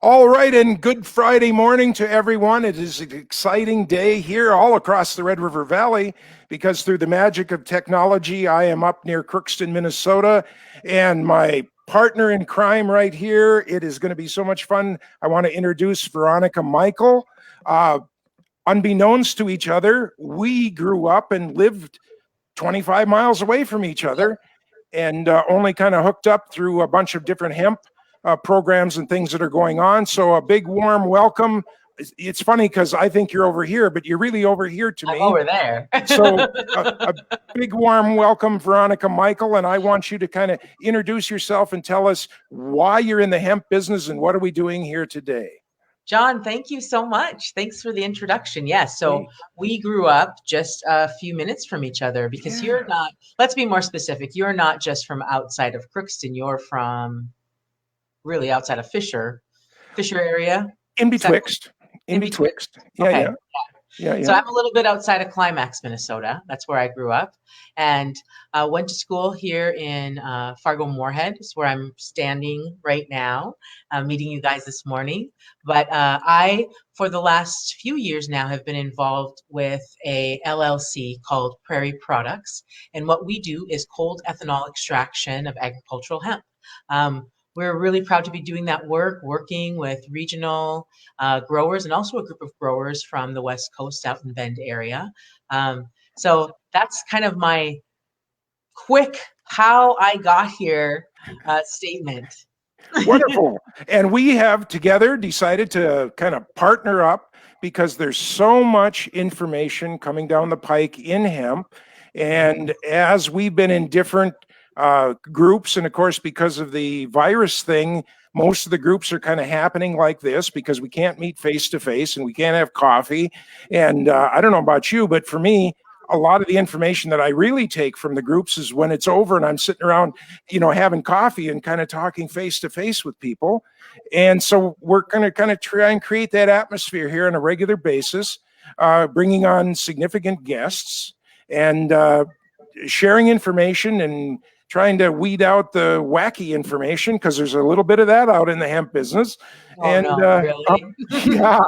All right, and good Friday morning to everyone. It is an exciting day here all across the Red River Valley because through the magic of technology, I am up near Crookston, Minnesota, and my partner in crime right here. It is going to be so much fun. I want to introduce Veronica Michael. Unbeknownst to each other, we grew up and lived 25 miles away from each other and only kind of hooked up through a bunch of different hemp programs and things that are going on. So a big warm welcome. It's funny because I think you're over here, but you're really over here to me. I'm over there. So a big warm welcome, Veronica Michael, and I want you to kind of introduce yourself and tell us why you're in the hemp business and what are we doing here today. John, thank you so much. Thanks for the introduction. Yes, so we grew up just a few minutes from each other because you're not, let's be more specific, you're not just from outside of Crookston, you're from really outside of Fisher area? In betwixt. Yeah. So I'm a little bit outside of Climax, Minnesota. That's where I grew up, and went to school here in Fargo-Moorhead. Is where I'm standing right now, meeting you guys this morning. But I, for the last few years now, have been involved with a LLC called Prairie Products, and what we do is cold ethanol extraction of agricultural hemp. We're really proud to be doing that work, working with regional growers and also a group of growers from the West Coast out in Bend area. So that's kind of my quick how I got here statement. Wonderful. And we have together decided to kind of partner up because there's so much information coming down the pike in hemp. And as we've been in different groups, and of course, because of the virus thing, most of the groups are kind of happening like this because we can't meet face to face and we can't have coffee. And I don't know about you, but for me, a lot of the information that I really take from the groups is when it's over and I'm sitting around, having coffee and kind of talking face to face with people. And so we're going to kind of try and create that atmosphere here on a regular basis, bringing on significant guests and sharing information and trying to weed out the wacky information because there's a little bit of that out in the hemp business. Really? Yeah.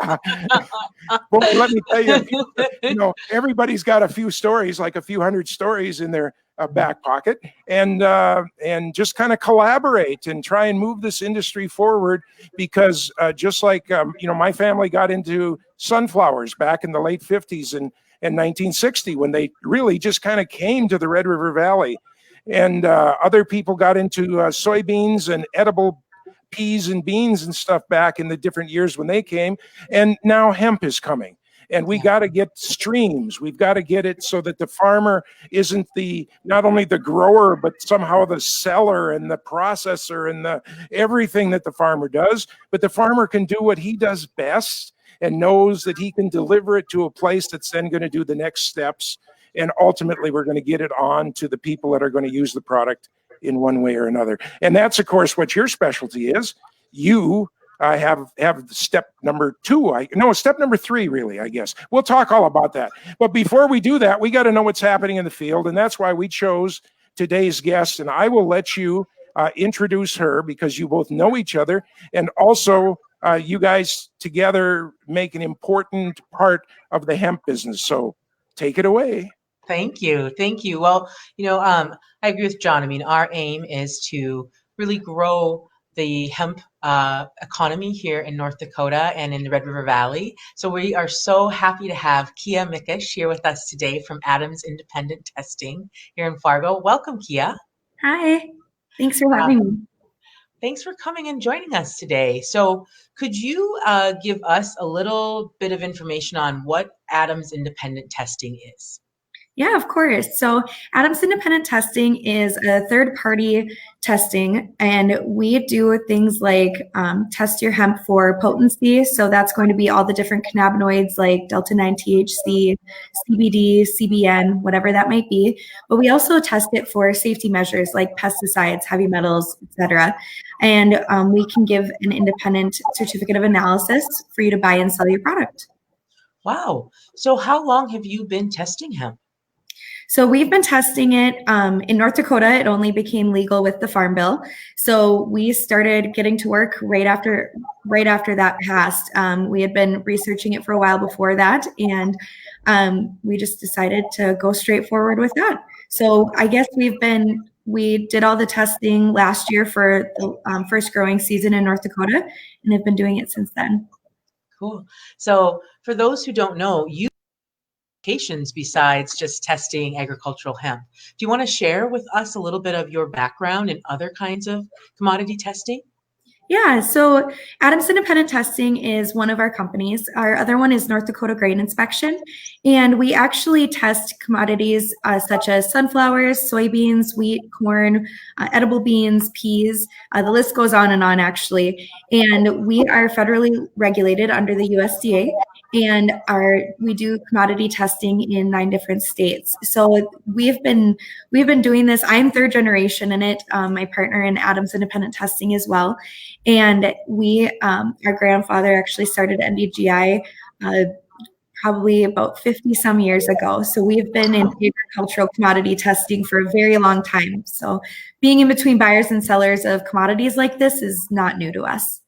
Well, let me tell you, everybody's got a few stories, like a few hundred stories in their back pocket, and just kind of collaborate and try and move this industry forward because just like, my family got into sunflowers back in the late 50s and 1960 when they really just kind of came to the Red River Valley. And other people got into soybeans and edible peas and beans and stuff back in the different years when they came. And now hemp is coming. And we got to get streams. We've got to get it so that the farmer isn't not only the grower, but somehow the seller and the processor and everything that the farmer does. But the farmer can do what he does best and knows that he can deliver it to a place that's then going to do the next steps. And ultimately, we're going to get it on to the people that are going to use the product in one way or another. And that's, of course, what your specialty is. You have step number 2. Step number 3, really, I guess. We'll talk all about that. But before we do that, we got to know what's happening in the field. And that's why we chose today's guest. And I will let you introduce her because you both know each other. And also, you guys together make an important part of the hemp business. So take it away. Thank you. Well, I agree with John. I mean, our aim is to really grow the hemp economy here in North Dakota and in the Red River Valley. So we are so happy to have Kia Mickish here with us today from Adams Independent Testing here in Fargo. Welcome, Kia. Hi. Thanks for having me. Thanks for coming and joining us today. So could you give us a little bit of information on what Adams Independent Testing is? Yeah, of course. So Adams Independent Testing is a third-party testing, and we do things like test your hemp for potency. So that's going to be all the different cannabinoids like Delta-9 THC, CBD, CBN, whatever that might be. But we also test it for safety measures like pesticides, heavy metals, etc. And we can give an independent certificate of analysis for you to buy and sell your product. Wow. So how long have you been testing hemp? So we've been testing it in North Dakota. It only became legal with the Farm Bill. So we started getting to work right after right after that passed. We had been researching it for a while before that, and we just decided to go straight forward with that. So I guess we did all the testing last year for the first growing season in North Dakota, and have been doing it since then. Cool. So for those who don't know, you applications besides just testing agricultural hemp. Do you want to share with us a little bit of your background in other kinds of commodity testing? Yeah, so Adams Independent Testing is one of our companies. Our other one is North Dakota Grain Inspection, and we actually test commodities such as sunflowers, soybeans, wheat, corn, edible beans, peas. The list goes on and on, actually. And we are federally regulated under the USDA, and we do commodity testing in 9 different states. So we've been doing this. I'm third generation in it. My partner in Adams Independent Testing as well. And our grandfather actually started NDGI probably about 50 some years ago. So we've been in agricultural commodity testing for a very long time. So being in between buyers and sellers of commodities like this is not new to us.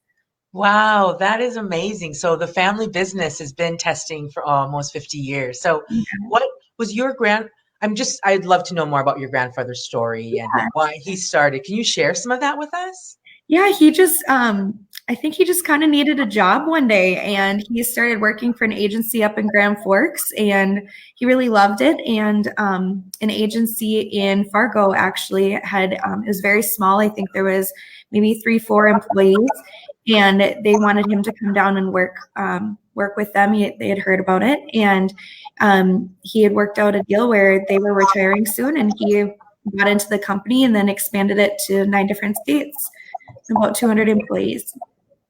Wow, that is amazing. So the family business has been testing for almost 50 years. So what was I'd love to know more about your grandfather's story and why he started. Can you share some of that with us? Yeah, I think he just kind of needed a job one day, and he started working for an agency up in Grand Forks, and he really loved it. And an agency in Fargo actually it was very small. I think there was maybe 3-4 employees, and they wanted him to come down and work with them. They had heard about it, and he had worked out a deal where they were retiring soon, and he got into the company and then expanded it to 9 different states. About 200 employees.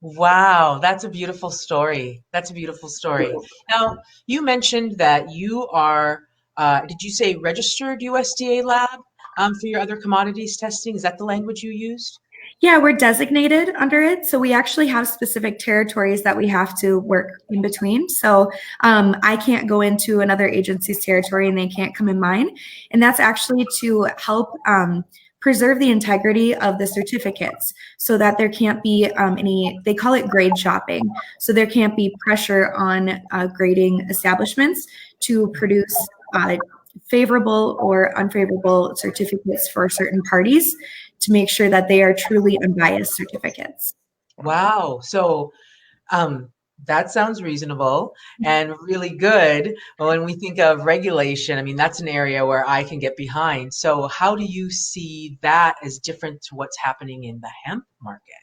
Wow, that's a beautiful story. That's a beautiful story. Now, you mentioned that you are, did you say registered USDA lab for your other commodities testing? Is that the language you used? Yeah, we're designated under it. So we actually have specific territories that we have to work in between. So I can't go into another agency's territory and they can't come in mine. And that's actually to help preserve the integrity of the certificates so that there can't be they call it grade shopping. So there can't be pressure on grading establishments to produce favorable or unfavorable certificates for certain parties to make sure that they are truly unbiased certificates. Wow. So that sounds reasonable and really good. When we think of regulation, I mean, that's an area where I can get behind. So how do you see that as different to what's happening in the hemp market?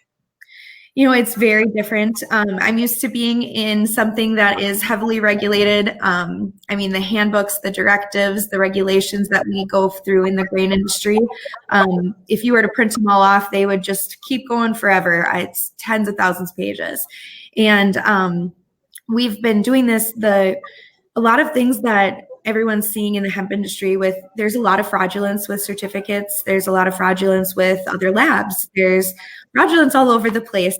You know, it's very different. I'm used to being in something that is heavily regulated. I mean, the handbooks, the directives, the regulations that we go through in the grain industry, if you were to print them all off, they would just keep going forever. It's tens of thousands of pages. And we've been doing this, a lot of things that everyone's seeing in the hemp industry there's a lot of fraudulence with certificates. There's a lot of fraudulence with other labs. There's fraudulence all over the place.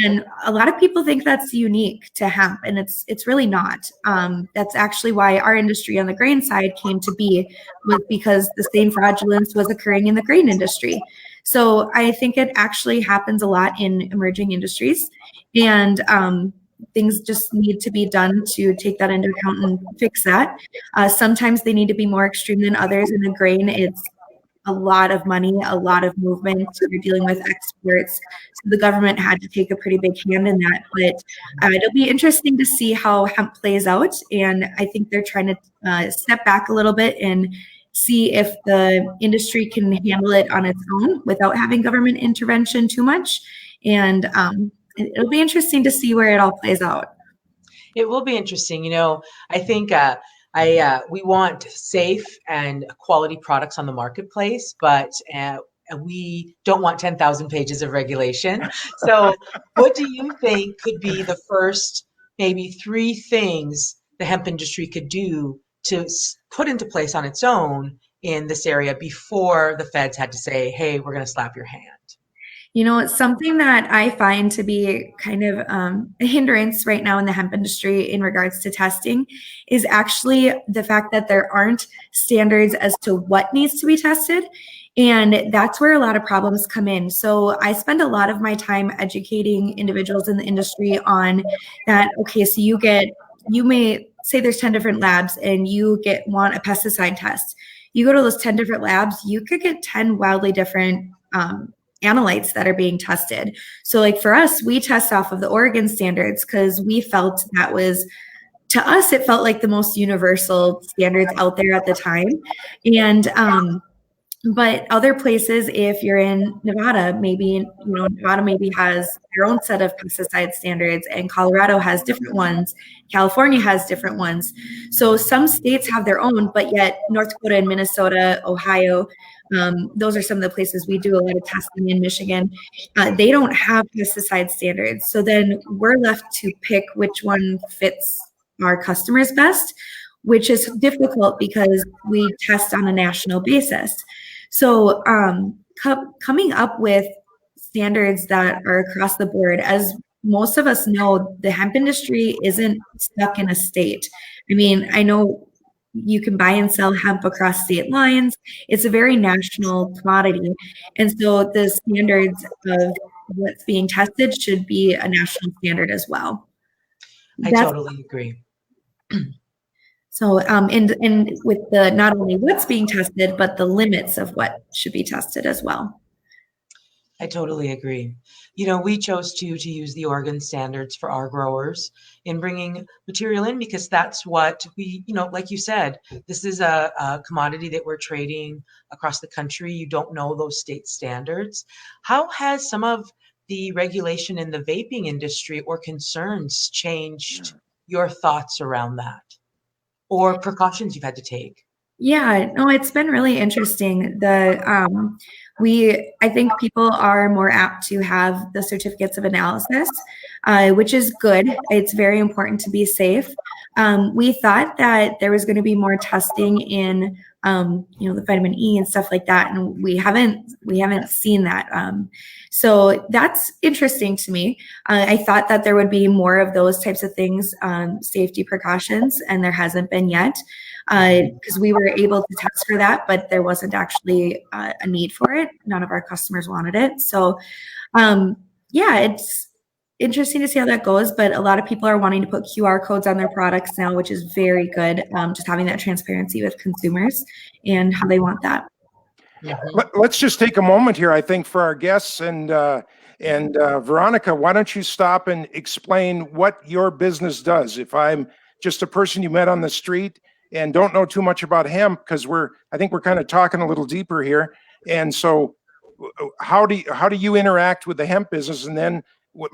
And a lot of people think that's unique to hemp, and it's really not. That's actually why our industry on the grain side came to be, was because the same fraudulence was occurring in the grain industry. So I think it actually happens a lot in emerging industries, and things just need to be done to take that into account and fix that. Sometimes they need to be more extreme than others. In the grain, it's a lot of money, a lot of movement. You're dealing with experts. So the government had to take a pretty big hand in that. But it'll be interesting to see how hemp plays out. And I think they're trying to step back a little bit and see if the industry can handle it on its own without having government intervention too much. And it'll be interesting to see where it all plays out. It will be interesting. You know, I think we want safe and quality products on the marketplace, but we don't want 10,000 pages of regulation. So what do you think could be the first maybe 3 things the hemp industry could do to put into place on its own in this area before the feds had to say, hey, we're going to slap your hand? You know, it's something that I find to be kind of a hindrance right now in the hemp industry in regards to testing is actually the fact that there aren't standards as to what needs to be tested. And that's where a lot of problems come in. So I spend a lot of my time educating individuals in the industry on that. Okay, so you may say there's 10 different labs and you want a pesticide test. You go to those 10 different labs, you could get 10 wildly different analytes that are being tested. So like for us, we test off of the Oregon standards because we felt that was, to us, it felt like the most universal standards out there at the time. And but other places, if you're in Nevada, maybe, Nevada maybe has their own set of pesticide standards, and Colorado has different ones. California has different ones. So some states have their own, but yet North Dakota and Minnesota, Ohio, those are some of the places we do a lot of testing in Michigan. They don't have pesticide standards. So then we're left to pick which one fits our customers best, which is difficult because we test on a national basis. So coming up with standards that are across the board, as most of us know, the hemp industry isn't stuck in a state. I mean, I know you can buy and sell hemp across state lines. It's a very national commodity. And so the standards of what's being tested should be a national standard as well. I totally agree. So, and with the not only what's being tested, but the limits of what should be tested as well. I totally agree. We chose to use the Oregon standards for our growers in bringing material in because that's what we, like you said, this is a commodity that we're trading across the country. You don't know those state standards. How has some of the regulation in the vaping industry or concerns changed your thoughts around that? Or precautions you've had to take? Yeah, no, it's been really interesting. I think people are more apt to have the certificates of analysis, which is good. It's very important to be safe. We thought that there was going to be more testing in, the vitamin E and stuff like that, and we haven't seen that. So that's interesting to me. I thought that there would be more of those types of things, safety precautions, and there hasn't been yet. Because we were able to test for that, but there wasn't actually a need for it. None of our customers wanted it. So, it's interesting to see how that goes. But a lot of people are wanting to put QR codes on their products now, which is very good. Just having that transparency with consumers and how they want that. Let's just take a moment here, I think, for our guests. And Veronica, why don't you stop and explain what your business does? If I'm just a person you met on the street and don't know too much about hemp, because I think we're kind of talking a little deeper here. And so how do you interact with the hemp business? And then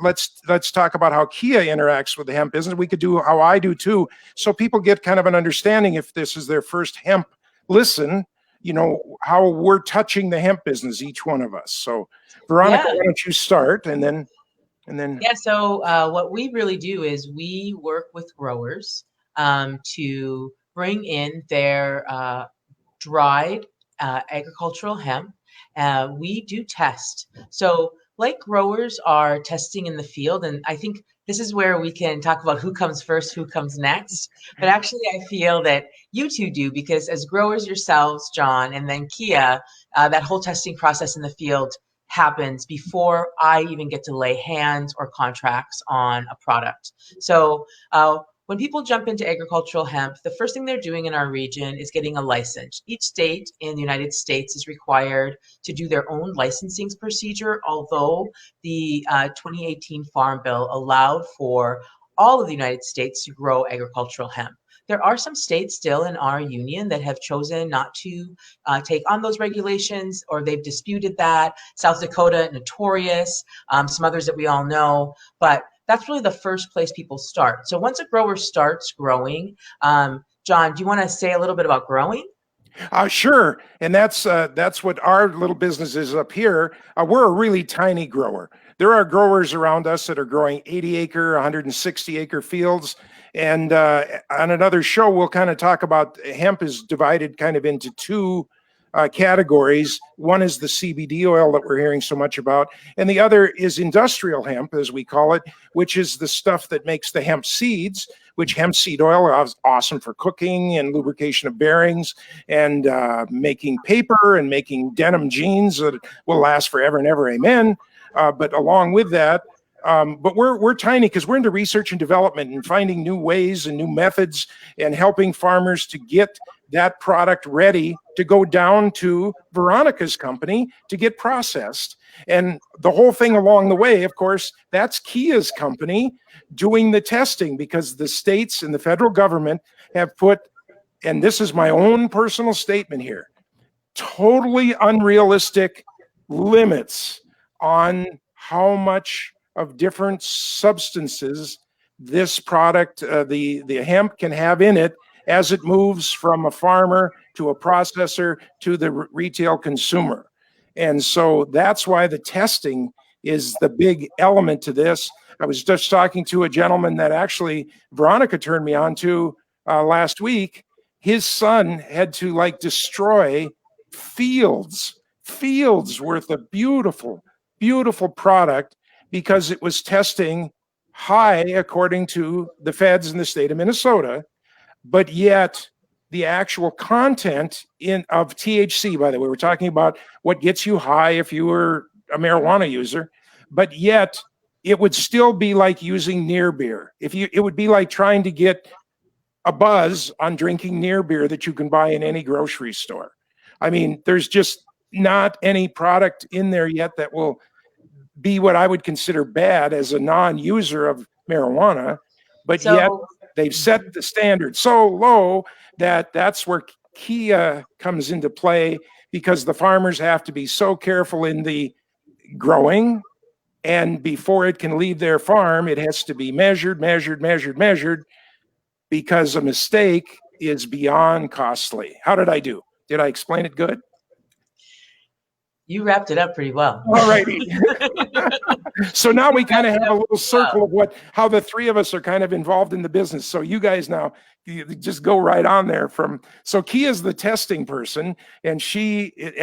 let's talk about how Kia interacts with the hemp business. We could do how I do too. So people get kind of an understanding, if this is their first hemp listen, how we're touching the hemp business, each one of us. So Veronica, why don't you start and then. Yeah, so what we really do is we work with growers to bring in their dried agricultural hemp. We do test. So like growers are testing in the field, and I think this is where we can talk about who comes first, who comes next. But actually, I feel that you two do, because as growers yourselves, John, and then Kia, that whole testing process in the field happens before I even get to lay hands or contracts on a product. So when people jump into agricultural hemp, the first thing they're doing in our region is getting a license. Each state in the United States is required to do their own licensing procedure, although the 2018 Farm Bill allowed for all of the United States to grow agricultural hemp. There are some states still in our union that have chosen not to take on those regulations, or they've disputed that. South Dakota, notorious, some others that we all know, but that's really the first place people start. So once a grower starts growing, John, do you want to say a little bit about growing? Sure. And that's what our little business is up here. We're a really tiny grower. There are growers around us that are growing 80-acre, 160-acre fields. And on another show, we'll kind of talk about hemp is divided kind of into two categories. One is the CBD oil that we're hearing so much about, and the other is industrial hemp, as we call it, which is the stuff that makes the hemp seeds, which hemp seed oil is awesome for cooking and lubrication of bearings and making paper and making denim jeans that will last forever and ever, amen. But along with that, but we're tiny because we're into research and development and finding new ways and new methods and helping farmers to get that product ready to go down to Veronica's company to get processed. And the whole thing along the way, of course, that's Kia's company doing the testing, because the states and the federal government have put, and this is my own personal statement here, totally unrealistic limits on how much of different substances this product, the hemp, can have in it as it moves from a farmer to a processor to the retail consumer. And so that's why the testing is the big element to this. I was just talking to a gentleman that actually Veronica turned me on to last week. His son had to like destroy fields worth of beautiful product because it was testing high according to the feds in the state of Minnesota, but yet the actual content of THC, by the way, we're talking about what gets you high if you were a marijuana user, but yet it would still be like using near beer. It would be like trying to get a buzz on drinking near beer that you can buy in any grocery store. I mean, there's just not any product in there yet that will be what I would consider bad as a non-user of marijuana, but yet they've set the standard so low that that's where Kia comes into play, because the farmers have to be so careful in the growing, and before it can leave their farm, it has to be measured, because a mistake is beyond costly. How did I do? Did I explain it good? You wrapped it up pretty well. All righty. So now we kind of have a little circle of how the three of us are kind of involved in the business. So you guys now, you just go right on there so Kia's the testing person, and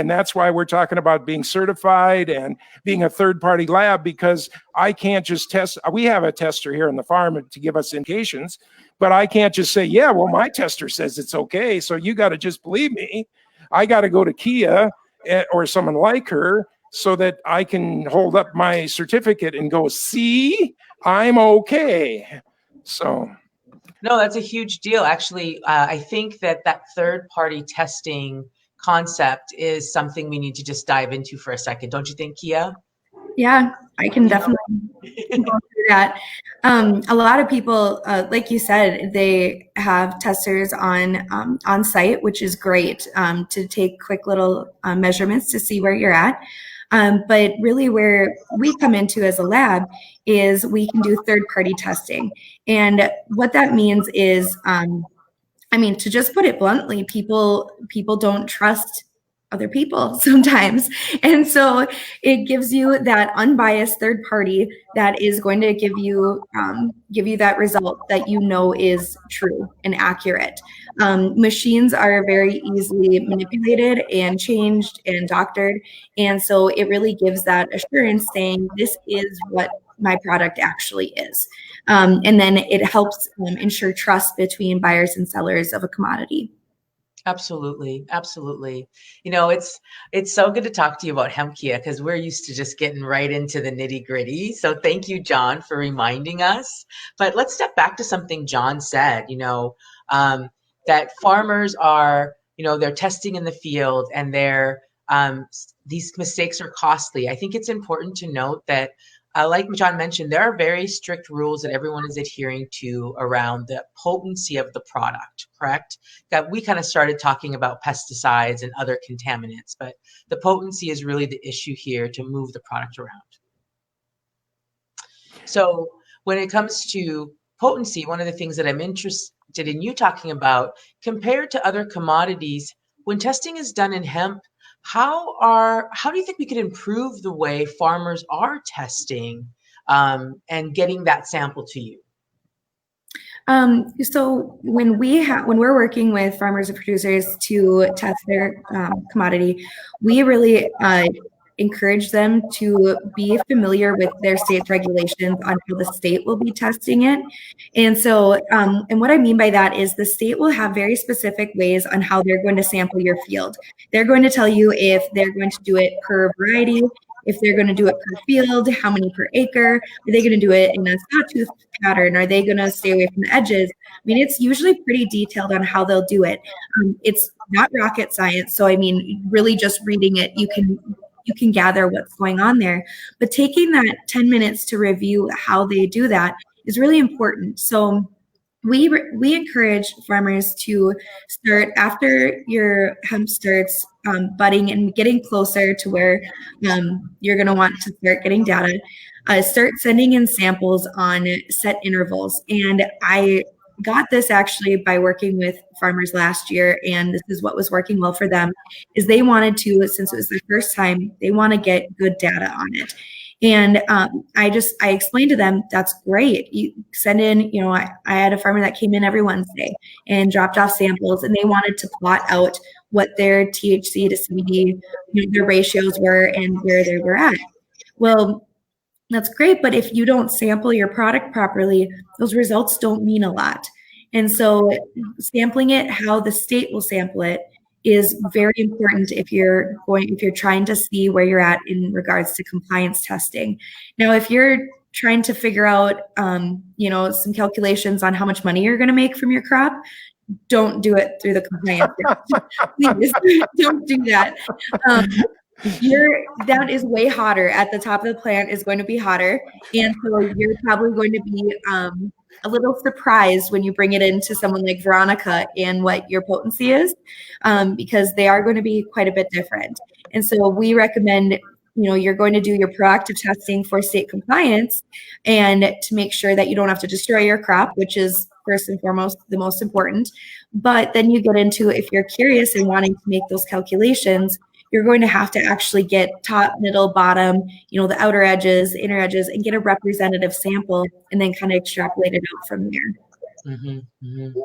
that's why we're talking about being certified and being a third-party lab, because I can't just test. We have a tester here on the farm to give us indications, but I can't just say, yeah, well, my tester says it's okay, so you got to just believe me. I got to go to Kia or someone like her so that I can hold up my certificate and go, see, I'm okay. So. No, that's a huge deal. Actually, I think that third-party testing concept is something we need to just dive into for a second. Don't you think, Kia? Yeah, I can definitely go through that. A lot of people, like you said, they have testers on site, which is great to take quick little measurements to see where you're at. But really where we come into as a lab is we can do third-party testing. And what that means is, to just put it bluntly, people don't trust other people sometimes. And so it gives you that unbiased third party that is going to give you that result that you know is true and accurate. Machines are very easily manipulated and changed and doctored. And so it really gives that assurance saying this is what my product actually is. And then it helps ensure trust between buyers and sellers of a commodity. Absolutely. Absolutely. It's so good to talk to you about hemp, Kia, because we're used to just getting right into the nitty gritty. So thank you, John, for reminding us. But let's step back to something John said, that farmers are, they're testing in the field and these mistakes are costly. I think it's important to note that like John mentioned, there are very strict rules that everyone is adhering to around the potency of the product, correct? That we kind of started talking about pesticides and other contaminants, but the potency is really the issue here to move the product around. So when it comes to potency, one of the things that I'm interested in you talking about, compared to other commodities, when testing is done in hemp, how do you think we could improve the way farmers are testing and getting that sample to you? So when we're working with farmers and producers to test their commodity, we really encourage them to be familiar with their state's regulations on how the state will be testing it. And so, and what I mean by that is the state will have very specific ways on how they're going to sample your field. They're going to tell you if they're going to do it per variety, if they're going to do it per field, how many per acre, are they going to do it in a sawtooth pattern? Are they going to stay away from the edges? I mean, it's usually pretty detailed on how they'll do it. It's not rocket science. So, I mean, really just reading it, you can gather what's going on there. But taking that 10 minutes to review how they do that is really important. So we encourage farmers to start after your hemp starts budding and getting closer to where you're going to want to start getting data. Start sending in samples on set intervals. And I got this actually by working with farmers last year, and this is what was working well for them, is they wanted to, since it was their first time, they want to get good data on it. And I explained to them, that's great. You send in, I had a farmer that came in every Wednesday and dropped off samples, and they wanted to plot out what their THC to CBD, their ratios were and where they were at. Well, that's great, but if you don't sample your product properly, those results don't mean a lot. And so sampling it how the state will sample it is very important if you're trying to see where you're at in regards to compliance testing. Now, if you're trying to figure out, some calculations on how much money you're going to make from your crop, don't do it through the compliance. Please don't do that. That is way hotter. At the top of the plant is going to be hotter, and so you're probably going to be a little surprised when you bring it into someone like Veronica and what your potency is, because they are going to be quite a bit different. And so we recommend, you're going to do your proactive testing for state compliance, and to make sure that you don't have to destroy your crop, which is first and foremost the most important. But then you get into, if you're curious and wanting to make those calculations, you're going to have to actually get top, middle, bottom, the outer edges, inner edges, and get a representative sample, and then kind of extrapolate it out from there. Mm-hmm, mm-hmm.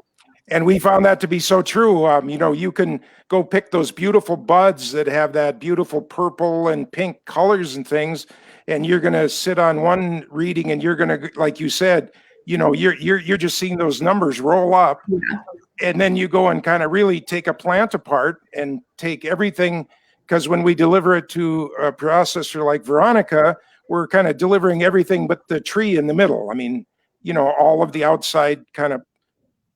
And we found that to be so true. You can go pick those beautiful buds that have that beautiful purple and pink colors and things, and you're going to sit on one reading, and you're going to, like you said, you're just seeing those numbers roll up, and then you go and kind of really take a plant apart and take everything. Because when we deliver it to a processor like Veronica, we're kind of delivering everything but the tree in the middle. I mean, all of the outside kind of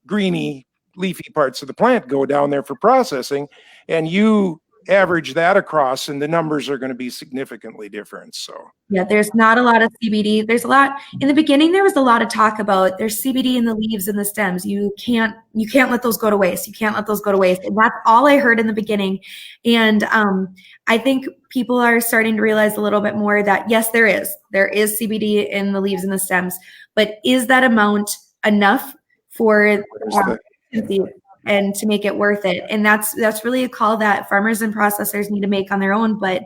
greeny, leafy parts of the plant go down there for processing, and you average that across, and the numbers are going to be significantly different. So yeah, there's not a lot of CBD. There's a lot in the beginning. There was a lot of talk about there's CBD in the leaves and the stems. You can't let those go to waste. You can't let those go to waste. And that's all I heard in the beginning. And I think people are starting to realize a little bit more that yes, there is CBD in the leaves and the stems, but is that amount enough for and to make it worth it? And that's really a call that farmers and processors need to make on their own. But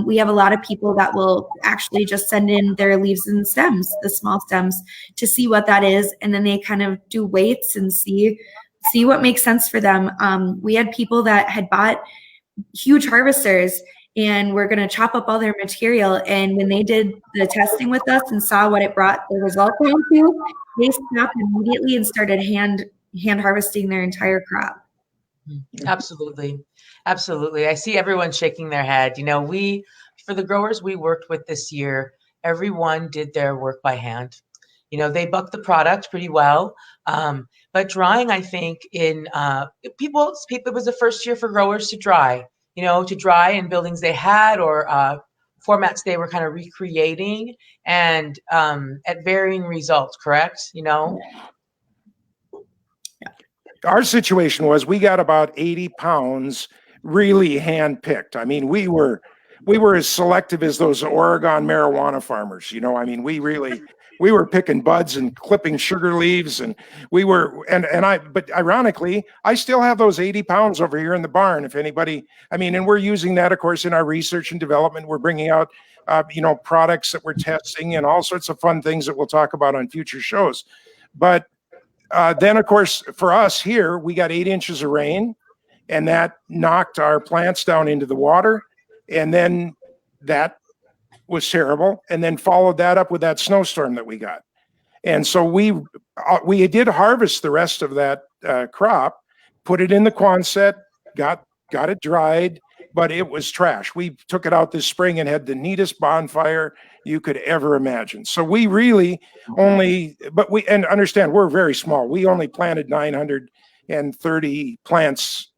we have a lot of people that will actually just send in their leaves and stems, the small stems, to see what that is, and then they kind of do weights and see what makes sense for them. We had people that had bought huge harvesters and we're going to chop up all their material, and when they did the testing with us and saw what it brought the result down to, they stopped immediately and started hand harvesting their entire crop. Absolutely. I see everyone shaking their head. For the growers we worked with this year, everyone did their work by hand. They bucked the product pretty well. But drying, I think it was the first year for growers to dry, in buildings they had or formats they were kind of recreating, and at varying results, correct? Our situation was we got about 80 pounds really hand-picked. I mean, we were as selective as those Oregon marijuana farmers. We were picking buds and clipping sugar leaves, and but ironically, I still have those 80 pounds over here in the barn. If anybody, and we're using that, of course, in our research and development. We're bringing out, products that we're testing and all sorts of fun things that we'll talk about on future shows. But then, of course, for us here, we got 8 inches of rain, and that knocked our plants down into the water. And then that was terrible. And then followed that up with that snowstorm that we got. And so we did harvest the rest of that crop, put it in the Quonset, got it dried, but it was trash. We took it out this spring and had the neatest bonfire you could ever imagine. So we really only, and understand we're very small. We only planted 930 plants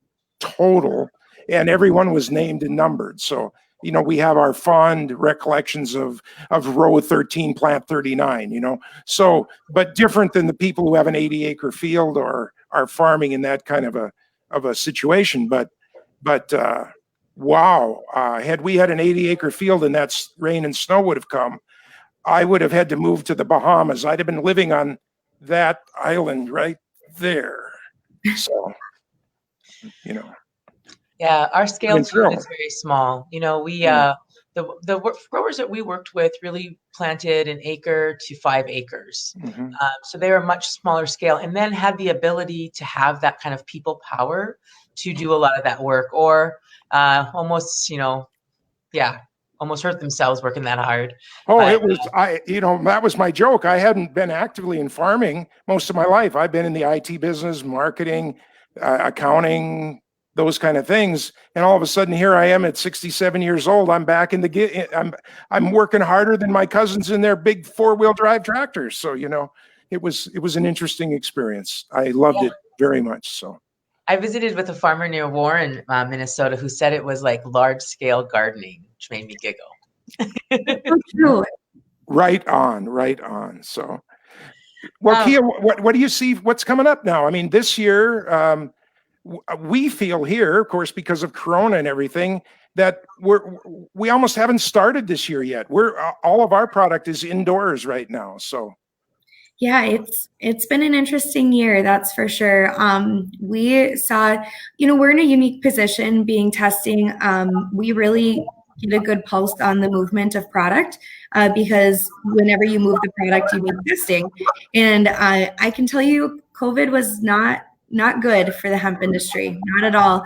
total, and everyone was named and numbered. So, we have our fond recollections of row 13, plant 39, so, but different than the people who have an 80-acre field or are farming in that kind of a situation. But wow, had we had an 80-acre field and that rain and snow would have come, I would have had to move to the Bahamas. I'd have been living on that island right there. So, Yeah, our scale too is very small. We the growers that we worked with really planted 1 acre to 5 acres. So they were much smaller scale, and then had the ability to have that kind of people power to do a lot of that work, or almost hurt themselves working that hard. Oh, but, that was my joke. I hadn't been actively in farming most of my life. I've been in the IT business, marketing, accounting, those kind of things. And all of a sudden here I am at 67 years old. I'm back in I'm working harder than my cousins in their big 4-wheel drive tractors. So, it was an interesting experience. I loved it very much. So I visited with a farmer near Warren, Minnesota, who said it was like large scale gardening, which made me giggle. True. Right on. So, well, Kia, what do you see? What's coming up now? I mean, this year, we feel here, of course, because of Corona and everything, that we almost haven't started this year yet. All of our product is indoors right now. So, yeah, it's been an interesting year, that's for sure. We saw, we're in a unique position being testing. We really get a good pulse on the movement of product because whenever you move the product, you need testing. And I can tell you, COVID was not good for the hemp industry, not at all.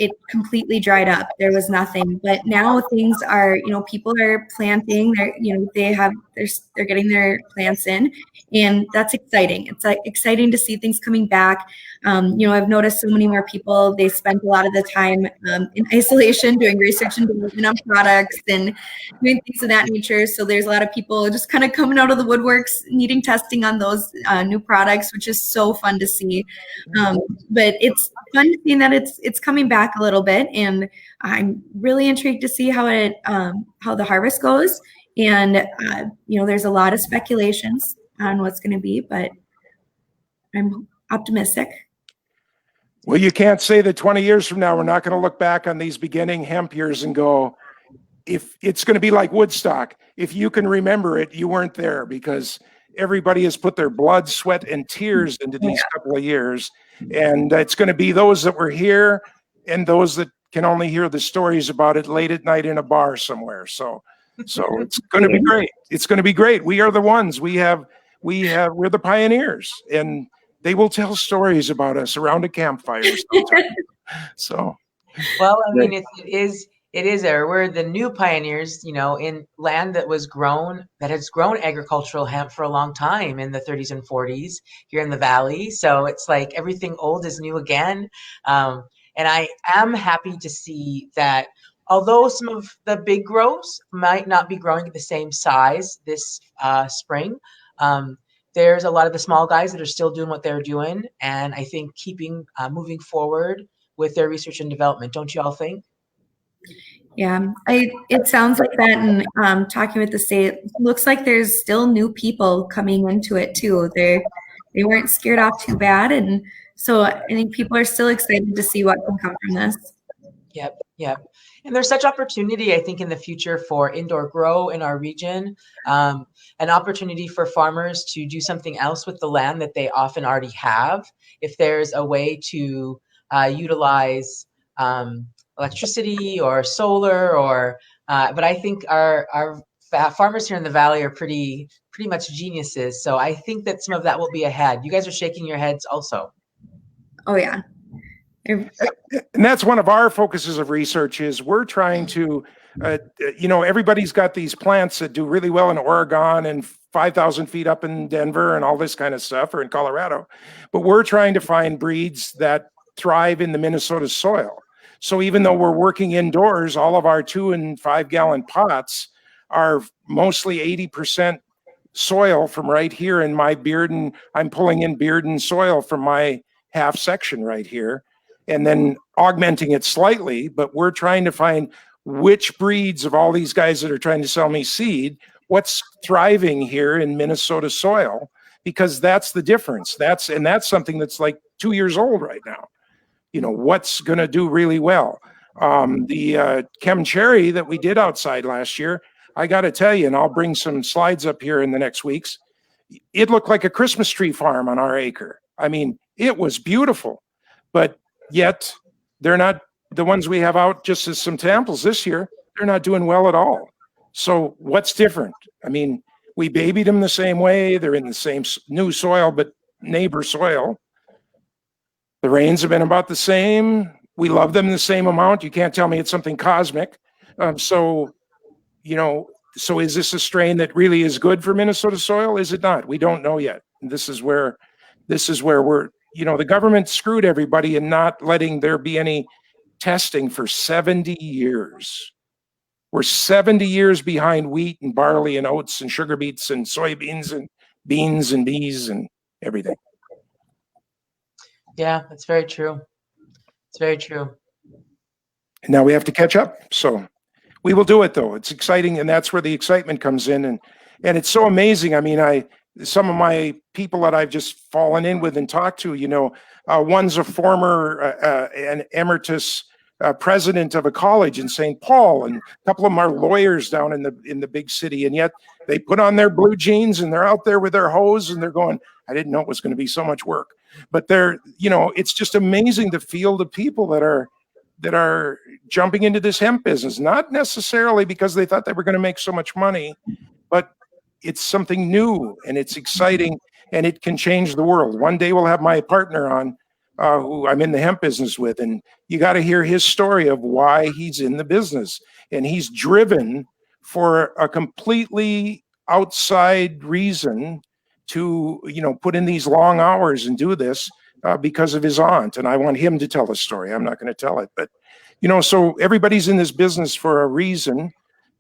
It completely dried up. There was nothing. But now things are, people are planting. They're getting their plants in, and that's exciting. It's like exciting to see things coming back. I've noticed so many more people. They spent a lot of the time in isolation doing research and development on products and doing things of that nature. So there's a lot of people just kind of coming out of the woodworks, needing testing on those new products, which is so fun to see. But it's fun seeing that it's coming back a little bit, and I'm really intrigued to see how the harvest goes. And there's a lot of speculations on what's going to be, but I'm optimistic. Well, you can't say that 20 years from now we're not going to look back on these beginning hemp years and go, if it's going to be like Woodstock, if you can remember it, you weren't there, because everybody has put their blood, sweat, and tears into these couple of years. And it's going to be those that were here and those that can only hear the stories about it late at night in a bar somewhere. So it's going to be great. It's going to be great. We are the ones. We're the pioneers, and they will tell stories about us around a campfire sometime. So, well, I mean, we're the new pioneers, in land that has grown agricultural hemp for a long time in the 30s and 40s here in the Valley. So it's like everything old is new again. And I am happy to see that although some of the big grows might not be growing at the same size this spring, there's a lot of the small guys that are still doing what they're doing. And I think keeping moving forward with their research and development. Don't you all think? Yeah, it sounds like that. And talking with the state, looks like there's still new people coming into it too. They weren't scared off too bad. And so I think people are still excited to see what can come from this. Yep. And there's such opportunity, I think, in the future for indoor grow in our region, an opportunity for farmers to do something else with the land that they often already have. If there's a way to utilize electricity or solar, but I think our farmers here in the valley are pretty much geniuses. So I think that some of that will be ahead. You guys are shaking your heads also. Oh yeah. And that's one of our focuses of research is we're trying to, everybody's got these plants that do really well in Oregon and 5,000 feet up in Denver and all this kind of stuff, or in Colorado. But we're trying to find breeds that thrive in the Minnesota soil. So even though we're working indoors, all of our 2 and 5 gallon pots are mostly 80% soil from right here in my Bearden. I'm pulling in Bearden soil from my half section right here, and then augmenting it slightly. But we're trying to find which breeds of all these guys that are trying to sell me seed, what's thriving here in Minnesota soil, because that's the difference. That's something that's like 2 years old right now. What's going to do really well. The Chem Cherry that we did outside last year, I got to tell you, and I'll bring some slides up here in the next weeks, it looked like a Christmas tree farm on our acre. I mean, it was beautiful, but yet they're not, the ones we have out just as some samples this year, they're not doing well at all. So what's different? I mean, we babied them the same way. They're in the same new soil, but neighbor soil. The rains have been about the same. We love them the same amount. You can't tell me it's something cosmic. So is this a strain that really is good for Minnesota soil? Is it not? We don't know yet. This is where we're, the government screwed everybody in not letting there be any testing for 70 years. We're 70 years behind wheat and barley and oats and sugar beets and soybeans and beans and bees and everything. Yeah, that's very true. It's very true. And now we have to catch up. So we will do it, though. It's exciting, and that's where the excitement comes in. And it's so amazing. I mean, some of my people that I've just fallen in with and talked to, one's a former an emeritus president of a college in St. Paul, and a couple of them are lawyers down in the big city, and yet they put on their blue jeans and they're out there with their hose and they're going, I didn't know it was going to be so much work. But it's just amazing the field of people that are jumping into this hemp business, not necessarily because they thought they were going to make so much money, but it's something new and it's exciting and it can change the world. One day we'll have my partner on who I'm in the hemp business with, and you got to hear his story of why he's in the business. And he's driven for a completely outside reason to, put in these long hours and do this because of his aunt. And I want him to tell the story. I'm not going to tell it, but, so everybody's in this business for a reason.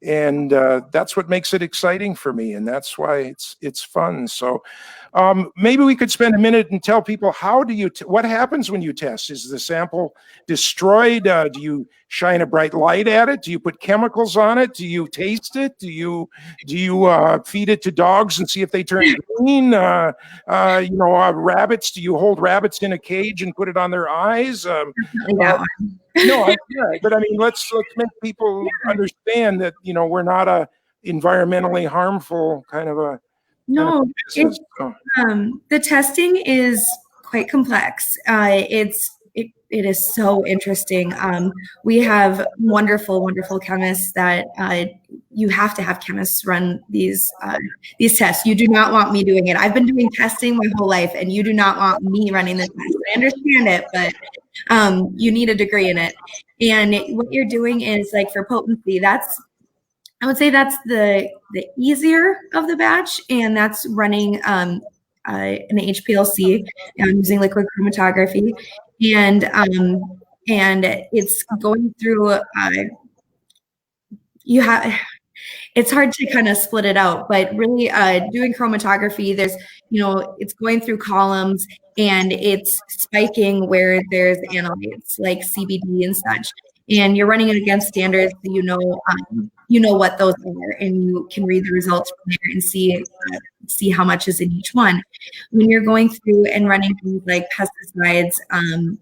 And that's what makes it exciting for me. And that's why it's fun. So maybe we could spend a minute and tell people, how do you, what happens when you test? Is the sample destroyed? Do you shine a bright light at it? Do you put chemicals on it? Do you taste it? Do you feed it to dogs and see if they turn green? Rabbits, do you hold rabbits in a cage and put it on their eyes? No, but I mean, let's make people understand that, we're not a environmentally harmful kind of a. No, the testing is quite complex. It is so interesting. We have wonderful chemists that you have to have chemists run these tests. You do not want me doing it. I've been doing testing my whole life, and you do not want me running the test. I understand it, but you need a degree in it. And what you're doing is, like, for potency, I would say that's the easier of the batch, and that's running an HPLC using liquid chromatography, and it's going through. It's hard to kind of split it out, but really doing chromatography, there's, it's going through columns and it's spiking where there's analytes like CBD and such. And you're running it against standards, so you know what those are, and you can read the results from there and see how much is in each one. When you're going through and running things like pesticides and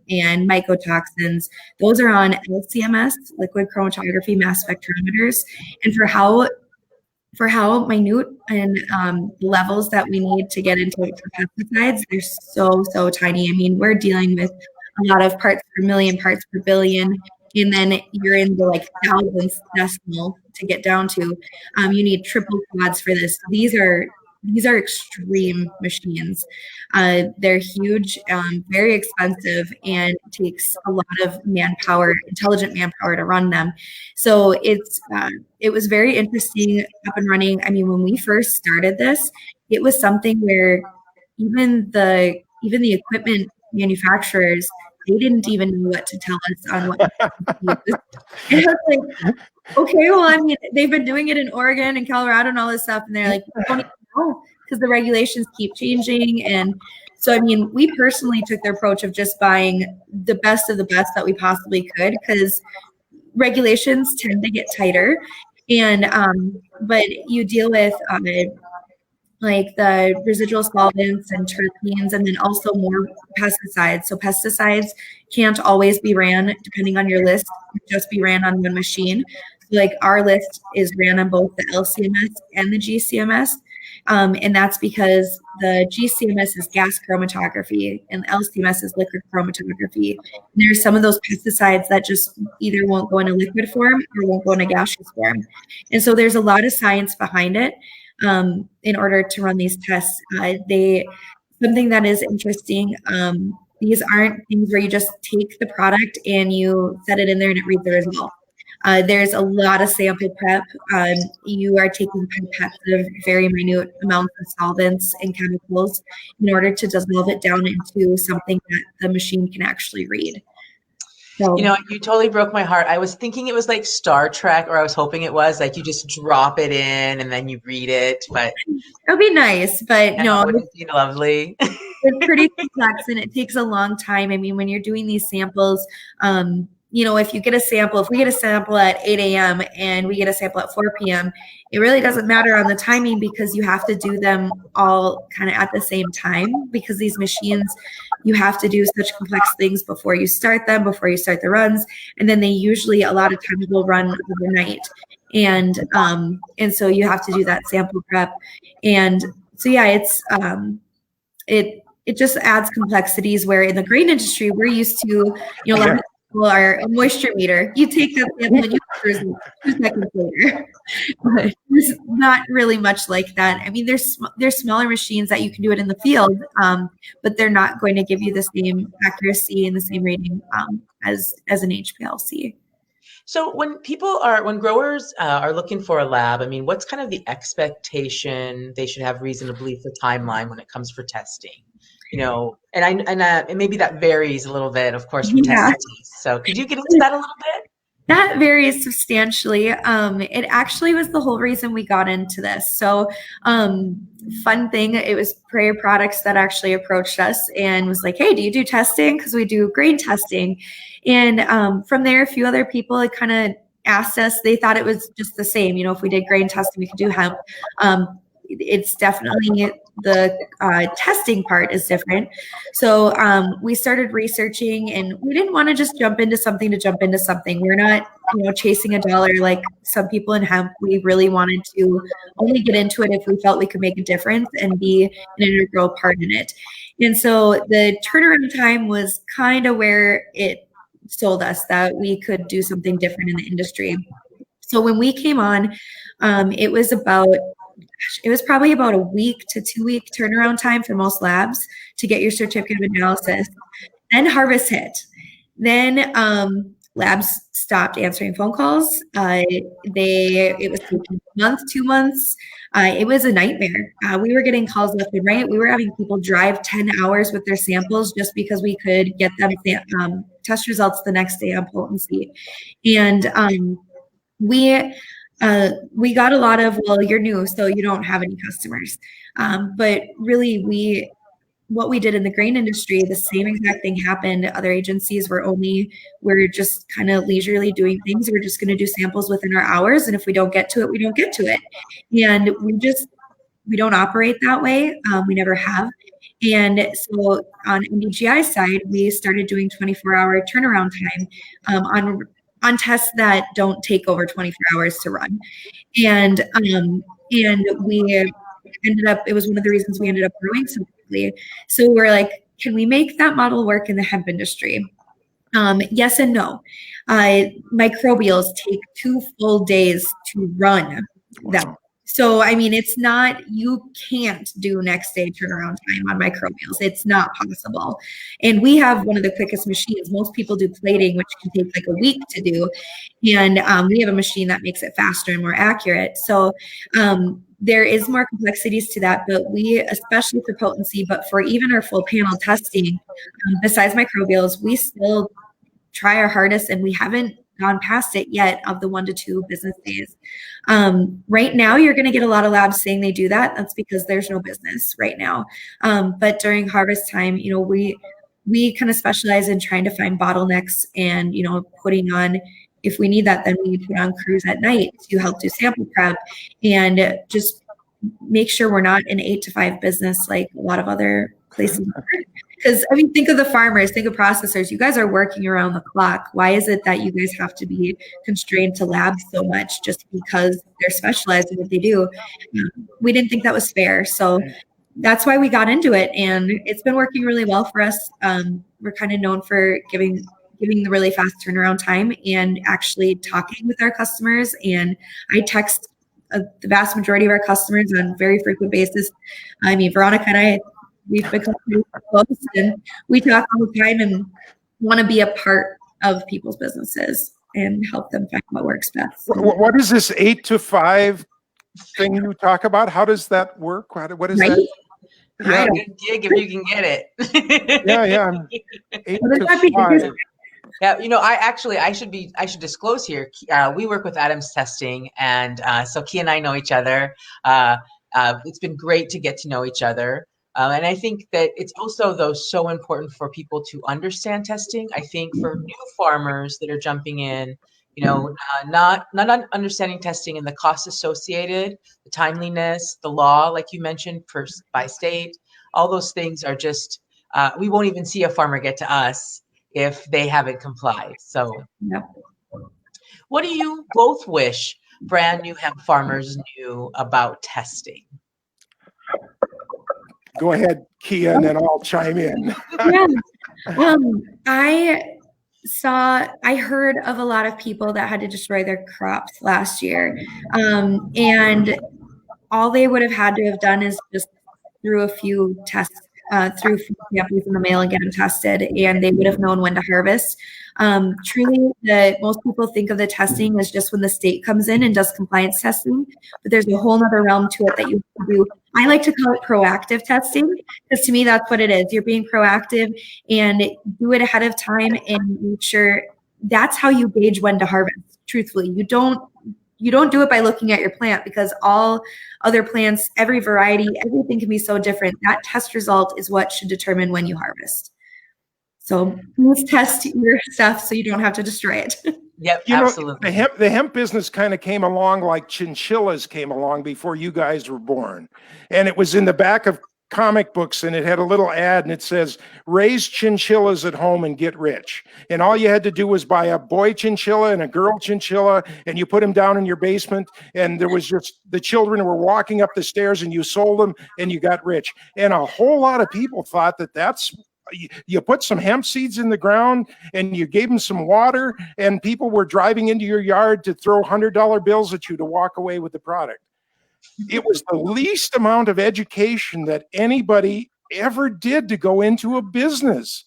mycotoxins, those are on LCMS, liquid chromatography mass spectrometers, and for how minute and levels that we need to get into it for pesticides, they're so tiny. I mean, we're dealing with a lot of parts per million, parts per billion. and then you're in the like thousandths decimal to get down to. You need triple quads for this. These are extreme machines. They're huge, very expensive, and it takes a lot of manpower, intelligent manpower to run them. So it was very interesting, up and running. I mean, when we first started this, it was something where even the equipment manufacturers, they didn't even know what to tell us on what to use. And I was like, okay, well, I mean, they've been doing it in Oregon and Colorado and all this stuff, and they're like, we don't even know because the regulations keep changing. And so, I mean, we personally took the approach of just buying the best of the best that we possibly could, because regulations tend to get tighter. And but you deal with like the residual solvents and terpenes, and then also more pesticides. So pesticides can't always be ran, depending on your list, just be ran on one machine. So like our list is ran on both the LCMS and the GCMS. And that's because the GCMS is gas chromatography and LCMS is liquid chromatography. And there's some of those pesticides that just either won't go in a liquid form or won't go in a gaseous form. And so there's a lot of science behind it. In order to run these tests, something that is interesting, these aren't things where you just take the product and you set it in there and it reads the result. There's a lot of sample prep. You are taking pipettes of very minute amounts of solvents and chemicals in order to dissolve it down into something that the machine can actually read. So, you know, you totally broke my heart. I was thinking it was like Star Trek, or I was hoping it was like you just drop it in and then you read it. But it would be nice, but no, it would be lovely. It's pretty complex and it takes a long time. I mean, when you're doing these samples, you know, if we get a sample at 8 a.m. and we get a sample at 4 p.m., it really doesn't matter on the timing, because you have to do them all kind of at the same time, because these machines, you have to do such complex things before you start the runs. And then they usually, a lot of times, will run overnight. And so you have to do that sample prep. And so, yeah, it's, it just adds complexities, where in the grain industry, we're used to, you know, a lot of people are a moisture meter. You take that sample and you freeze it 2 seconds later. But there's not really much like that. I mean, there's smaller machines that you can do it in the field, but they're not going to give you the same accuracy and the same rating as an HPLC. So when growers are looking for a lab, I mean, what's kind of the expectation they should have reasonably for timeline when it comes for testing? You know, and maybe that varies a little bit, of course, from test to test. So could you get into that a little bit? That varies substantially. It actually was the whole reason we got into this. So, fun thing, it was Prayer Products that actually approached us and was like, hey, do you do testing? Because we do grain testing. And from there, a few other people had kind of asked us, they thought it was just the same. You know, if we did grain testing, we could do hemp. It's definitely the testing part is different. So we started researching, and we didn't want to just jump into something to jump into something. We're not, you know, chasing a dollar like some people in hemp. We really wanted to only get into it if we felt we could make a difference and be an integral part in it. And so the turnaround time was kind of where it sold us that we could do something different in the industry. So when we came on, it was probably about a week to 2 week turnaround time for most labs to get your certificate of analysis. Then harvest hit. Then labs stopped answering phone calls. It was taking a month, 2 months. It was a nightmare. We were getting calls left and right. We were having people drive 10 hours with their samples just because we could get them test results the next day on potency. And we got a lot of, well, you're new, so you don't have any customers. But really, what we did in the grain industry, the same exact thing happened. Other agencies we're just kind of leisurely doing things. We're just going to do samples within our hours. And if we don't get to it, we don't get to it. And we don't operate that way. We never have. And so on NDGI side, we started doing 24-hour turnaround time on tests that don't take over 24 hours to run. And we ended up, it was one of the reasons we ended up growing so quickly. So we're like, can we make that model work in the hemp industry? Yes and no. Microbials take 2 full days to run them. So, I mean, it's not, you can't do next day turnaround time on microbials. It's not possible. And we have one of the quickest machines. Most people do plating, which can take like a week to do. And we have a machine that makes it faster and more accurate. So there is more complexities to that, but we, especially for potency, but for even our full panel testing, besides microbials, we still try our hardest, and we haven't gone past it yet of the 1 to 2 business days. Right now, you're going to get a lot of labs saying they do that. That's because there's no business right now. But during harvest time, you know, we kind of specialize in trying to find bottlenecks and, you know, putting on, if we need that, then we put on crews at night to help do sample prep and just make sure we're not an 8 to 5 business like a lot of other places. Because, I mean, think of the farmers, think of processors. You guys are working around the clock. Why is it that you guys have to be constrained to labs so much just because they're specialized in what they do? We didn't think that was fair. So that's why we got into it. And it's been working really well for us. We're kind of known for giving the really fast turnaround time and actually talking with our customers. And I text the vast majority of our customers on a very frequent basis. I mean, Veronica and I, we've become pretty close, and we talk all the time and want to be a part of people's businesses and help them find what works best. What is this 8 to 5 thing you talk about? How does that work? What is that? Yeah, good gig if you can get it. Yeah. 8 to 5. Yeah, you know, I should disclose here. We work with Adams Testing, and so Key and I know each other. It's been great to get to know each other. And I think that it's also, though, so important for people to understand testing. I think for new farmers that are jumping in, you know, not understanding testing and the costs associated, the timeliness, the law, like you mentioned, by state, all those things are just, we won't even see a farmer get to us if they haven't complied. So what do you both wish brand new hemp farmers knew about testing? Go ahead, Kia, and then I'll chime in. I heard of a lot of people that had to destroy their crops last year. And all they would have had to have done is just threw a few tests, through samples in the mail and get them tested, and they would have known when to harvest. Truly, most people think of the testing as just when the state comes in and does compliance testing, but there's a whole other realm to it that you have to do. I like to call it proactive testing, because to me, that's what it is. You're being proactive and do it ahead of time and make sure that's how you gauge when to harvest. Truthfully, you don't do it by looking at your plant, because all other plants, every variety, everything can be so different. That test result is what should determine when you harvest. So please test your stuff so you don't have to destroy it. Yep, absolutely. The hemp business kind of came along like chinchillas came along before you guys were born. And it was in the back of comic books, and it had a little ad, and it says, raise chinchillas at home and get rich. And all you had to do was buy a boy chinchilla and a girl chinchilla, and you put them down in your basement, and there was just, the children were walking up the stairs, and you sold them and you got rich. And a whole lot of people thought that that's, you put some hemp seeds in the ground and you gave them some water, and people were driving into your yard to throw $100 bills at you to walk away with the product. It was the least amount of education that anybody ever did to go into a business.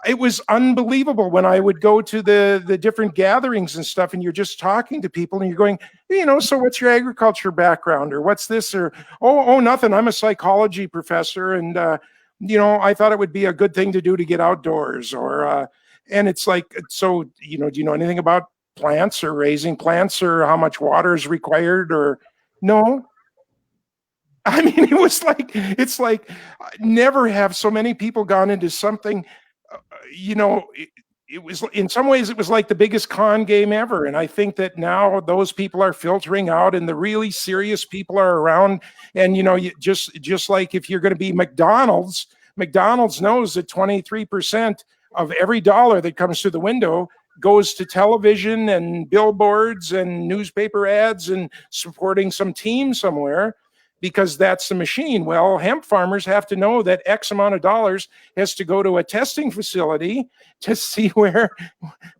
It was unbelievable when I would go to the different gatherings and stuff, and you're just talking to people and you're going, you know, so what's your agriculture background, or what's this, or, oh, nothing. I'm a psychology professor, and, you know, I thought it would be a good thing to do to get outdoors, or, and it's like, so, you know, do you know anything about plants or raising plants or how much water is required, or no? I mean, it's like never have so many people gone into something, you know, it was, in some ways, it was like the biggest con game ever. And I think that now those people are filtering out, and the really serious people are around. And, you know, just like if you're going to be McDonald's knows that 23% of every dollar that comes through the window goes to television and billboards and newspaper ads and supporting some team somewhere. because that's the machine. Well, hemp farmers have to know that X amount of dollars has to go to a testing facility to see where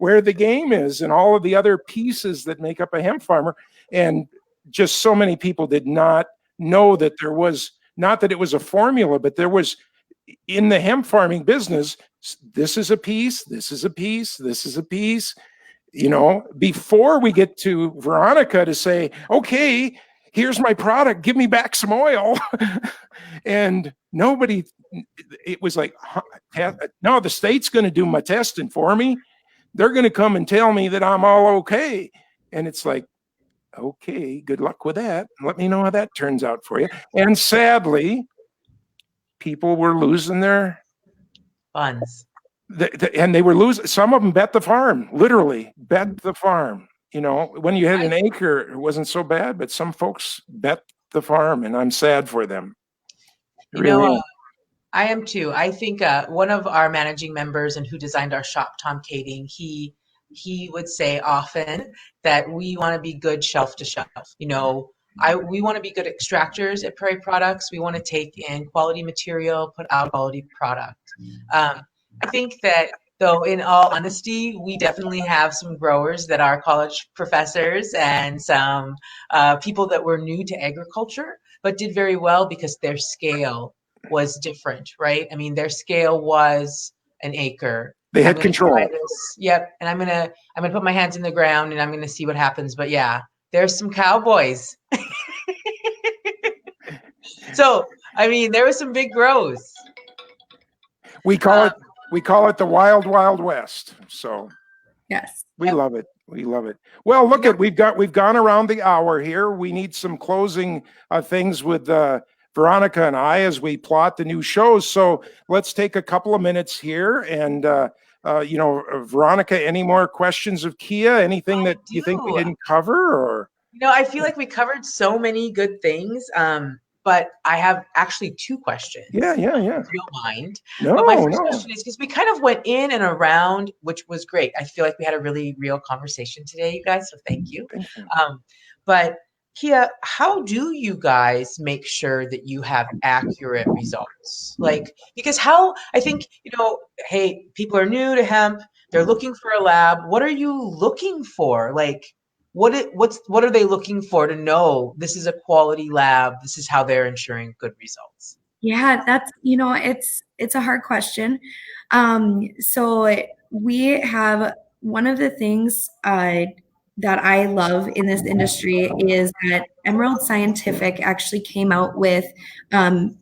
the game is and all of the other pieces that make up a hemp farmer. And just so many people did not know that there was, not that it was a formula, but there was, in the hemp farming business, this is a piece, this is a piece, this is a piece. You know, before we get to Veronica to say, okay, here's my product, give me back some oil. And nobody, it was like, no, the state's going to do my testing for me. They're going to come and tell me that I'm all okay. And it's like, okay, good luck with that. Let me know how that turns out for you. And sadly, people were losing their funds. And they were losing. Some of them bet the farm, literally bet the farm. You know, when you had an acre, it wasn't so bad, but some folks bet the farm, and I'm sad for them. Really. I am too. I think one of our managing members and who designed our shop, Tom Kading, he would say often that we want to be good shelf to shelf. You know, we want to be good extractors at Prairie Products. We want to take in quality material, put out quality product. I think that, though, in all honesty, we definitely have some growers that are college professors and some people that were new to agriculture, but did very well because their scale was different, right? I mean, their scale was an acre. They had control. Yep. And I'm gonna put my hands in the ground and I'm gonna see what happens. But yeah, there's some cowboys. So, I mean, there was some big grows. We call it the Wild Wild West. So yes, we love it. We love it. Well, look at we've gone around the hour here. We need some closing things with Veronica and I as we plot the new shows. So let's take a couple of minutes here. And Veronica, any more questions of Kia? Anything that you think we didn't cover? Or I feel like we covered so many good things. But I have actually two questions. Yeah. If you don't mind. No, but my first question is, because we kind of went in and around, which was great. I feel like we had a really real conversation today, you guys. So thank you. Thank you. But Kia, how do you guys make sure that you have accurate results? Like, because I think, hey, people are new to hemp. They're looking for a lab. What are you looking for? Like, what are they looking for to know this is a quality lab? This is how they're ensuring good results. Yeah, that's, it's a hard question. So we have one of the things that I love in this industry is that Emerald Scientific actually came out with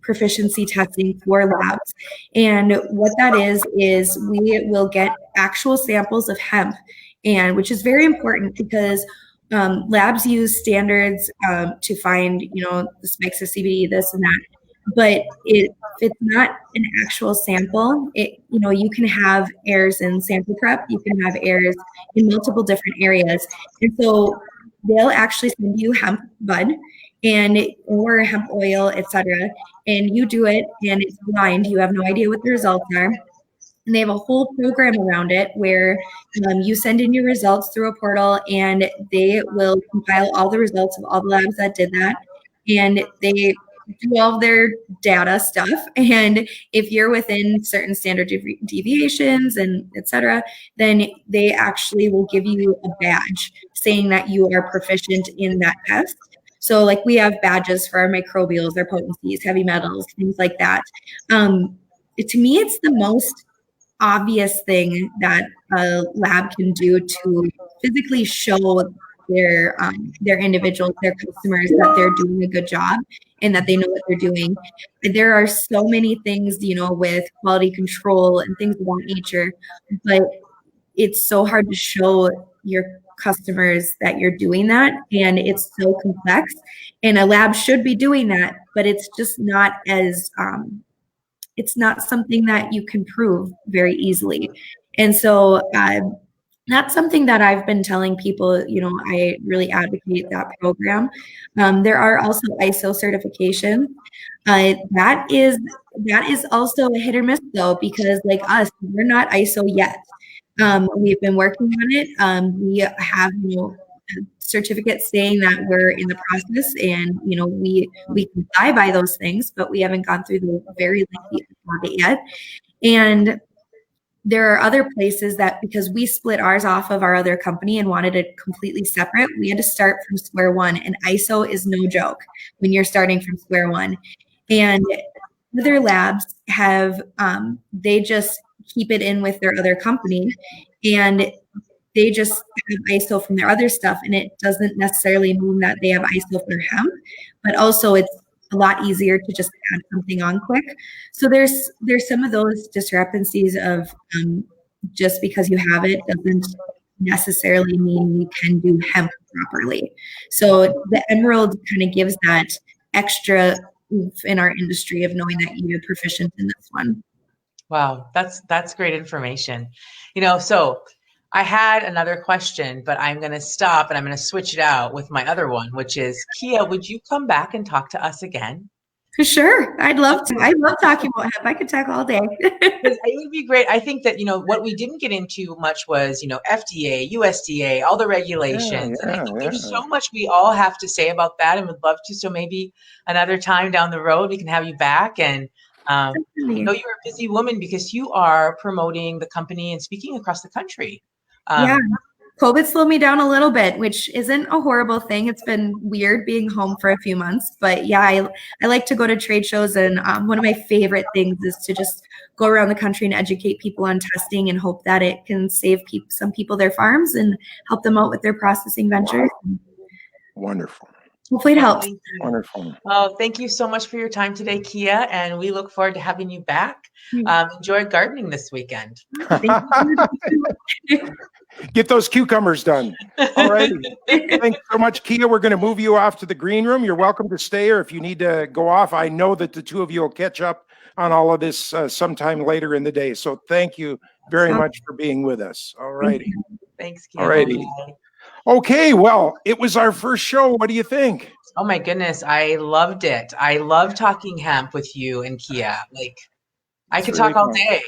proficiency testing for labs. And what that is we will get actual samples of hemp, and which is very important because labs use standards to find, the spikes of CBD, this and that. But if it's not an actual sample, you can have errors in sample prep, you can have errors in multiple different areas. And so they'll actually send you hemp bud or hemp oil, etc. And you do it and it's blind. You have no idea what the results are. And they have a whole program around it where you send in your results through a portal and they will compile all the results of all the labs that did that. And they do all their data stuff. And if you're within certain standard deviations and et cetera, then they actually will give you a badge saying that you are proficient in that test. So like we have badges for our microbials, our potencies, heavy metals, things like that. To me, it's the most obvious thing that a lab can do to physically show their individuals, their customers, that they're doing a good job and that they know what they're doing. There are so many things, with quality control and things of that nature, but it's so hard to show your customers that you're doing that, and it's so complex. And a lab should be doing that, but it's just not as it's not something that you can prove very easily. And so that's something that I've been telling people, I really advocate that program. There are also ISO certifications. That is also a hit or miss though, because like us, we're not ISO yet. We've been working on it. We have, certificate saying that we're in the process, and we comply by those things, but we haven't gone through the very lengthy audit yet. And there are other places that, because we split ours off of our other company and wanted it completely separate, we had to start from square one. And ISO is no joke when you're starting from square one. And other labs have, they just keep it in with their other company, and they just have ISO from their other stuff. And it doesn't necessarily mean that they have ISO for hemp, but also it's a lot easier to just add something on quick. So there's some of those discrepancies of just because you have it doesn't necessarily mean you can do hemp properly. So the Emerald kind of gives that extra oomph in our industry of knowing that you're proficient in this one. Wow, that's great information. So I had another question, but I'm going to stop and I'm going to switch it out with my other one, which is, Kia, would you come back and talk to us again? For sure. I'd love to. I love talking about hemp. I could talk all day. It would be great. I think that, what we didn't get into much was, FDA, USDA, all the regulations. And I think there's so much we all have to say about that and would love to. So maybe another time down the road, we can have you back. And you're a busy woman because you are promoting the company and speaking across the country. Yeah, COVID slowed me down a little bit, which isn't a horrible thing. It's been weird being home for a few months, but yeah, I like to go to trade shows, and one of my favorite things is to just go around the country and educate people on testing and hope that it can save some people their farms and help them out with their processing ventures. Wonderful. Hopefully it helps. Wonderful. Well, thank you so much for your time today, Kia, and we look forward to having you back. Enjoy gardening this weekend. Get those cucumbers done. All right. Thanks so much, Kia. We're going to move you off to the green room. You're welcome to stay, or if you need to go off, I know that the two of you will catch up on all of this sometime later in the day. So thank you very much for being with us. All righty. Thanks, Kia. All righty. Okay, well, it was our first show. What do you think? Oh my goodness, I loved it. I love talking hemp with you and Kia. Like, I could talk all day.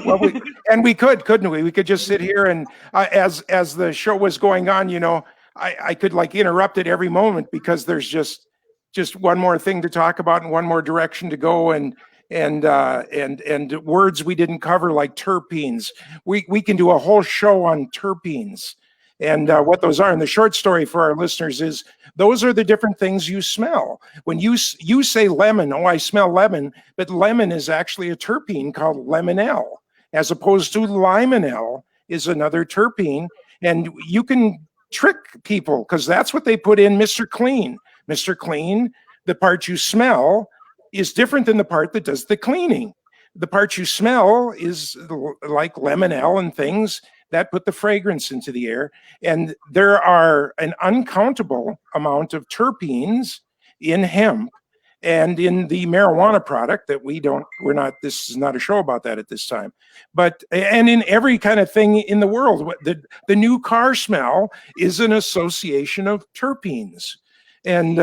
Well, we could, couldn't we? We could just sit here and as the show was going on, I could interrupt it every moment because there's just one more thing to talk about and one more direction to go, and words we didn't cover, like terpenes. We can do a whole show on terpenes and what those are. And the short story for our listeners is those are the different things you smell. When you say lemon, oh, I smell lemon, but lemon is actually a terpene called lemonel, as opposed to limonel is another terpene. And you can trick people because that's what they put in Mr. Clean. Mr. Clean, the part you smell is different than the part that does the cleaning. The part you smell is like lemonel and things that put the fragrance into the air. And there are an uncountable amount of terpenes in hemp and in the marijuana product that this is not a show about that at this time, and in every kind of thing in the world. The new car smell is an association of terpenes. And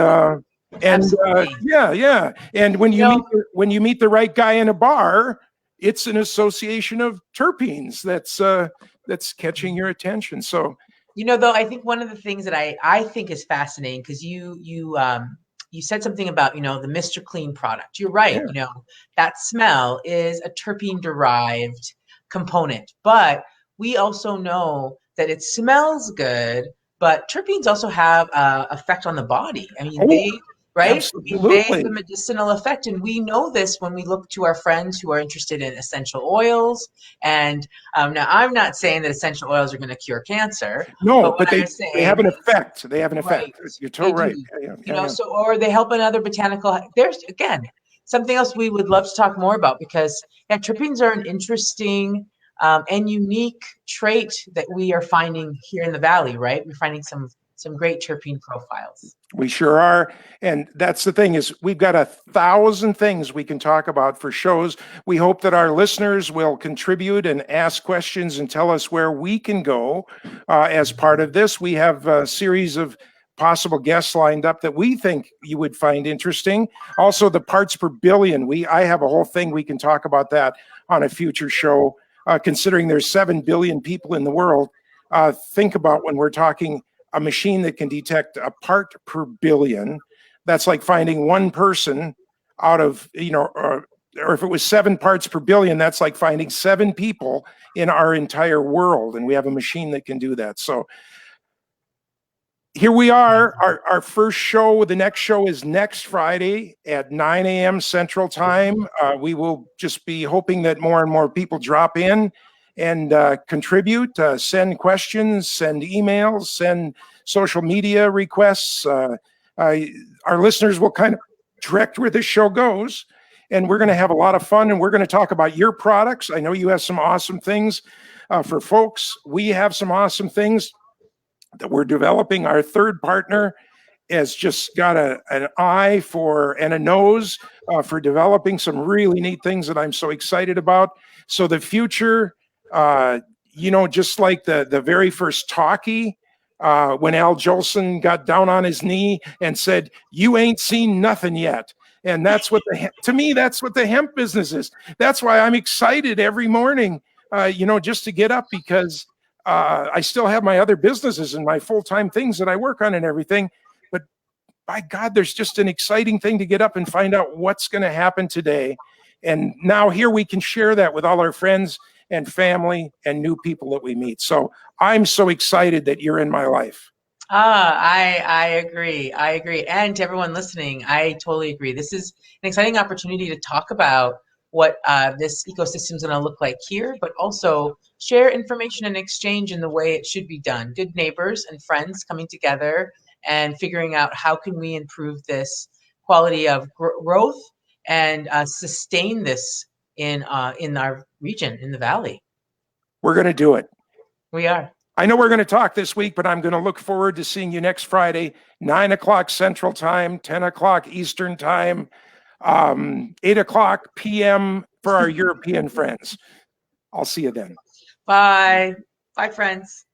yeah. And when you meet the right guy in a bar, it's an association of terpenes that's catching your attention. So, though, I think one of the things that I think is fascinating, because you said something about, the Mr. Clean product. You're right. Yeah. That smell is a terpene derived component, but we also know that it smells good, but terpenes also have effect on the body. I mean, absolutely. They have a medicinal effect, and we know this when we look to our friends who are interested in essential oils. And now, I'm not saying that essential oils are going to cure cancer. No, but they have an effect. They have an effect. Right. You're totally right. Yeah. Or they help another botanical. There's again something else we would love to talk more about, because terpenes are an interesting and unique trait that we are finding here in the Valley. Right, we're finding some great terpene profiles. We sure are. And that's the thing, is we've got 1,000 things we can talk about for shows. We hope that our listeners will contribute and ask questions and tell us where we can go as part of this. We have a series of possible guests lined up that we think you would find interesting. Also, the parts per billion. I have a whole thing we can talk about that on a future show, considering there's 7 billion people in the world. Think about when we're talking a machine that can detect a part per billion. That's like finding one person out of, or if it was 7 parts per billion, that's like finding 7 people in our entire world. And we have a machine that can do that. So here we are, our first show. The next show is next Friday at 9 a.m. Central Time. We will just be hoping that more and more people drop in and contribute, send questions, send emails, send social media requests. Our listeners will kind of direct where this show goes, and we're going to have a lot of fun, and we're going to talk about your products. I know you have some awesome things for folks. We have some awesome things that we're developing. Our third partner has just got an eye for and a nose for developing some really neat things that I'm so excited about. So the future, just like the very first talkie, when Al Jolson got down on his knee and said, "You ain't seen nothing yet." And that's what to me, that's what the hemp business is. That's why I'm excited every morning, just to get up, because I still have my other businesses and my full-time things that I work on and everything. But by God, there's just an exciting thing to get up and find out what's going to happen today. And now here we can share that with all our friends and family and new people that we meet. So I'm so excited that you're in my life. I agree. I agree. And to everyone listening, I totally agree. This is an exciting opportunity to talk about what this ecosystem is going to look like here, but also share information and exchange in the way it should be done. Good neighbors and friends coming together and figuring out how can we improve this quality of growth and sustain this in our region, in the Valley. We're going to do it. We are. I know we're going to talk this week, but I'm going to look forward to seeing you next Friday, 9 o'clock Central Time, 10 o'clock Eastern Time, 8 o'clock p.m. for our European friends. I'll see you then. Bye. Bye, friends.